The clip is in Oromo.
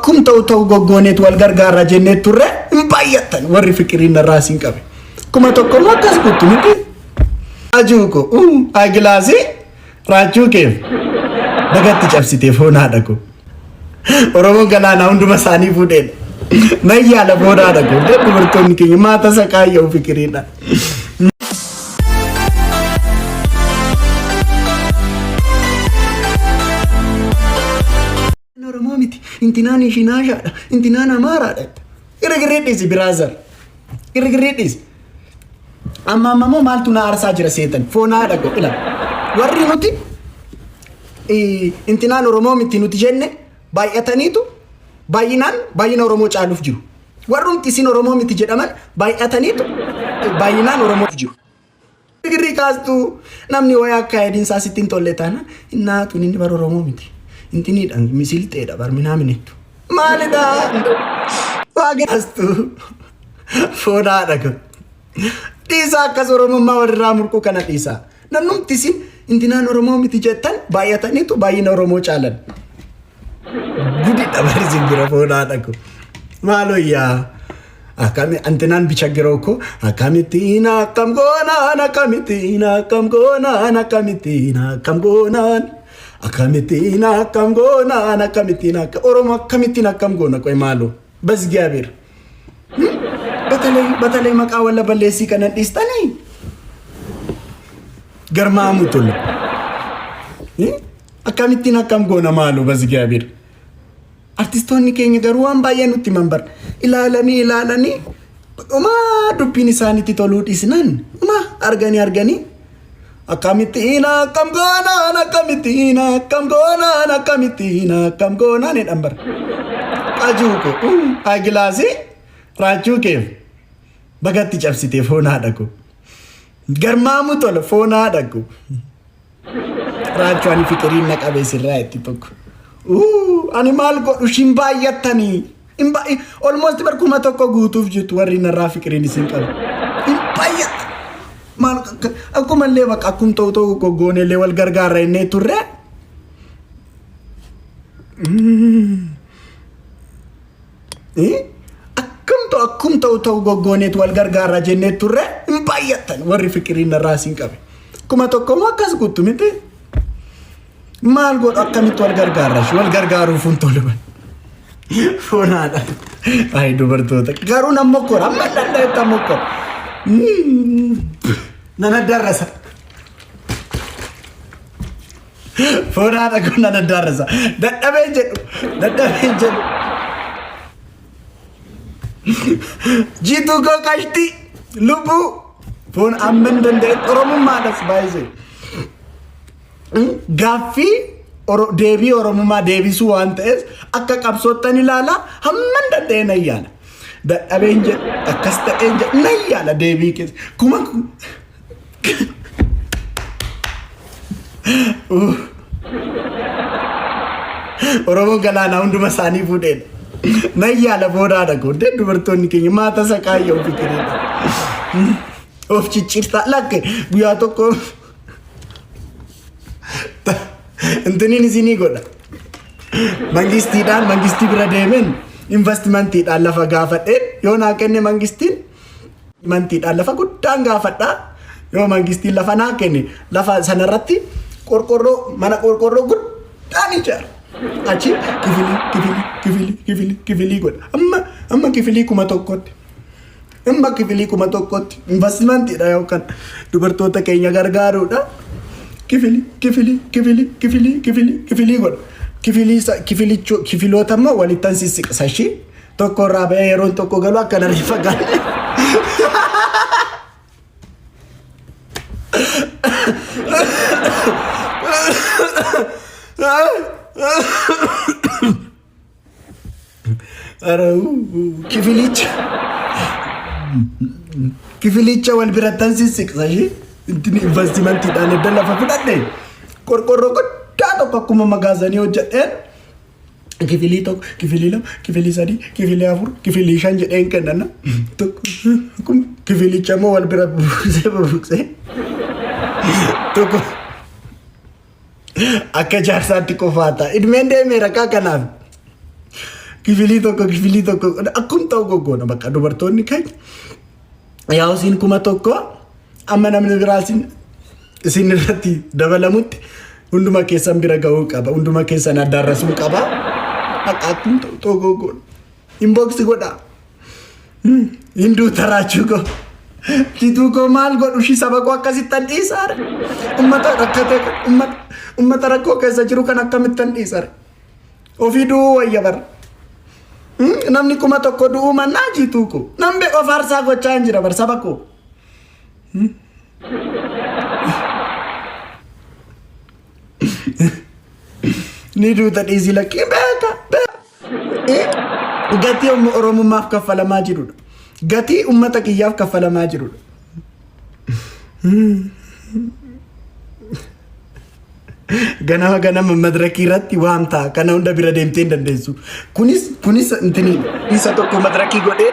akkum ta'u goggooneet wal gargaara jennee turre hin baay'attan warri fikiriin irraa siin qabe. Kuma tokko akkas guttu miti. Ajuuko agilaasii raachuu keef dagatti cabsitee foon haadha ko. Oromoon galaanaa hunduma isaanii fuudheen. Nayyaala foon haadha ko. Dubartoonni keenya maata saqaayyoo fikiriidha. Intinaan ishinaashaadha. Intinaan amaaraadha. Irregreedhisi biraazar. Irregreedhisi. Amma moo maaltu na aarsaa jira seetan. Foon haadha ko ila. Warri nuti intinaan Oromoo miti nuti jenne baay'ataniitu baay'ina Oromoo caaluuf jiru. Warrumti isin Oromoo miti jedhaman baay'ataniitu baay'inaan Oromoof jiru. Irregrii kaastu namni wayaa akka hedinsaa sittiin tolle taana innaatu inni bar Oromoo miti. Intiniidhaan misilteedha barminaaminetu. Maalidhaa? Waaqaastu foon haadha ko. Dhiisaa akkas Oromummaa walirraa murquu kana dhiisaa. Namnumti isin intinaan Oromoo miti jettan baay'ataniitu baay'ina Oromoo caalan. Gudidha barisiin bira foon haadha ko. Maalooyyaa? Akkami intinaan bichaggiroo ko akkamittiin akkam goonaan akkamittiin akkam goonaan akkamittiin akkam goonaan. Akkamittiin akkam goonaan akkamittiin akka Oromoo akkamittiin akkam goona qoy maaloo bas gaabeer. Batalee maqaa walla balleessii kana dhiistanii garmaamu tolu. Akkamittiin akkam goona maaloo bas gaabeer. Artistoonni keenya garuu waan baay'ee nutti manbar ilaalanii dhumaa dubbiin isaaniitti toluu dhiisnaan dhumaa arganii. Akkamittiin akkam goonaan akkamittiin akkam goonaan akkamittiin akkam goonaan jedhan bara. Ajuuko agilaasii raachuu keef bagatti cabsitee foon haadha ko. Garmaamu tola foon haadha ko. Raachuu ani fikiriin na qabee sirraa itti tokko. Ani maal godhu shin baay'attanii. Almost barkuma tokko guutuuf jirtu warri narraa fikiriin isin qabu. Baay'atta. Mal aku malle bak akum tau ko gonele wal gargaara inni turre akum tau gogonet wal gargaara jenne turre baay'attan warri fikiriin irraa siin qabe. Kuma tokko akkas guttu miti. Maal godhu akkamitti wal gargaaruuf hin tolu. Foon haadha. Ay dubartoota garuu nammo kora amma dandeetta mokko. Nana darasa. Foon haadha ko nana darasa. Dadhabee jedhu. Jiituu koo qashti lubbuu foon amman danda'e Oromummaadhas baay'isee. Gaaffii deebii Oromummaa deebisuu waan ta'eef akka qabsoottan ilaala hamman danda'e nayyaana. Dadhabeen jedhu akkas ta'een jedhu nayyaala deebii keessa. Kuma Oromoon galaanaa hunduma isaanii fuudheen. Nayyaala foon haadha ko. Dubartoonni keenya maata saqaayyoo fikiriidha. Of ciccirtaa lakke guyyaa tokko intiniin isinii godha. Mangistii bira deemeen investimentiidhaan lafa gaafadheen yoo naa kenne mangistiin lafa guddaan gaafadhaa. Yoo mangistiin lafa naa kenne lafa sanarratti mana qorqorroo guddaan ijaara. Achi kifilii godha. Amma kifilii kuma tokkotti. Investimentiidha yookaan dubartoota keenya gargaaruudha. Kifilii godha. Kifiloota immoo walittan sissiqsa ishee tokko irraa ba'ee yeroon tokko galu akka narri fagaanne. Kifilicha wal birattan sissiqsa ishee investimentiidhaan edda lafa fudhadhe qorqorroo guddaa tokko akkuma magaazanii hojjedheen kifilii tokko, kifilii lama, kifilii sadii, kifilii afur, kifilii shan jedheen kennana. Kifilicha immoo wal bira buuksee tokko akka jaarsaatti qofaa ta'a. Idmeen deemee rakaa kanaaf kifilii tokko akkuma ta'u goggoona bakka dubartoonni keenya yaa isin kuma tokko amma namni biraa isin irratti dabalamutti hunduma keessan bira ga'uu qaba hunduma keessan addaarrasuu qaba akka akkuma ta'u goggoona inbox godha hinduu taraachuu go Titu ko maal godhu shi saba ko akkasittan dhiisaare ummata rakkate ummata rakkoo keessa jiru kan akkamittan dhiisaare ofii du'uu wayya bar namni kuma tokko du'uu mannaa jiituu ko nambe of aarsaa gochaa hin jira bar saba ko ni duuta dhiisii lakkii beeka gatii oromummaaf kaffalamaa jirudha. Gati ummata kiyyaaf kaffalamaa jirudha. Ganama madrakii irratti waan ta'a kana hunda bira deemtee hin dandeessu. Kunis intini isa tokko madrakii godhee